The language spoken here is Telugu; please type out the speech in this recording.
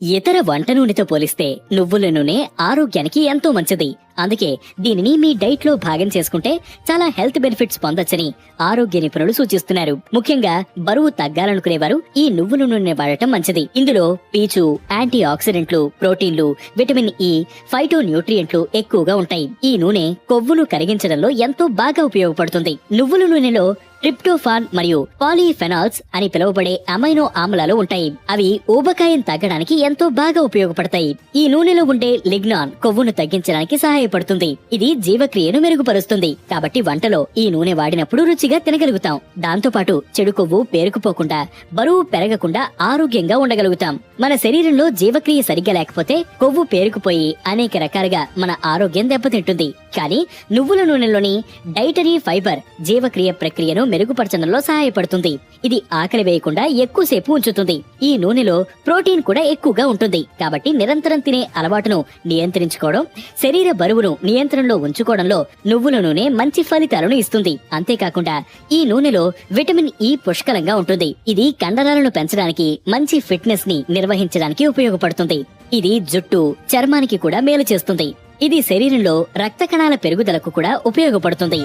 ఇతర వంట నూనెతో పోలిస్తే నువ్వుల నూనె ఆరోగ్యానికి ఎంతో మంచిది. అందుకే దీనిని మీ డైట్ లో భాగం చేసుకుంటే చాలా హెల్త్ బెనిఫిట్స్ పొందొచ్చని ఆరోగ్య నిపుణులు సూచిస్తున్నారు. ముఖ్యంగా బరువు తగ్గాలనుకునేవారు ఈ నువ్వుల నూనె వాడటం మంచిది. ఇందులో పీచు, యాంటీ ఆక్సిడెంట్లు, ప్రోటీన్లు, విటమిన్ ఇ, ఫైటో న్యూట్రియంట్లు ఎక్కువగా ఉంటాయి. ఈ నూనె కొవ్వును కరిగించడంలో ఎంతో బాగా ఉపయోగపడుతుంది. నువ్వుల నూనెలో ట్రిప్టోఫాన్ మరియు పాలీఫెనాల్స్ అని పిలువబడే అమైనో ఆమ్లాలు ఉంటాయి. అవి ఊబకాయం తగ్గడానికి ఎంతో బాగా ఉపయోగపడతాయి. ఈ నూనెలో ఉండే లిగ్నాన్ కొవ్వును తగ్గించడానికి సహాయపడుతుంది. ఇది జీవక్రియను మెరుగుపరుస్తుంది. కాబట్టి వంటలో ఈ నూనె వాడినప్పుడు రుచిగా తినగలుగుతాం. దాంతో పాటు చెడు కొవ్వు పేరుకుపోకుండా, బరువు పెరగకుండా ఆరోగ్యంగా ఉండగలుగుతాం. మన శరీరంలో జీవక్రియ సరిగ్గా లేకపోతే కొవ్వు పేరుకుపోయి అనేక రకాలుగా మన ఆరోగ్యం దెబ్బతింటుంది. కానీ నువ్వుల నూనెలోని డైటరీ ఫైబర్ జీవక్రియ ప్రక్రియను మెరుగుపరచడంలో సహాయపడుతుంది. ఇది ఆకలి వేయకుండా ఎక్కువసేపు ఉంచుతుంది. ఈ నూనెలో ప్రోటీన్ కూడా ఎక్కువగా ఉంటుంది. కాబట్టి నిరంతరం తినే అలవాటును నియంత్రించుకోవడం, శరీర బరువును నియంత్రణలో ఉంచుకోవడంలో నువ్వుల నూనె మంచి ఫలితాలను ఇస్తుంది. అంతేకాకుండా ఈ నూనెలో విటమిన్ ఇ పుష్కలంగా ఉంటుంది. ఇది కండరాలను పెంచడానికి, మంచి ఫిట్నెస్ ని నిర్వహించడానికి ఉపయోగపడుతుంది. ఇది జుట్టు, చర్మానికి కూడా మేలు చేస్తుంది. ఇది శరీరంలో రక్త కణాల పెరుగుదలకు కూడా ఉపయోగపడుతుంది.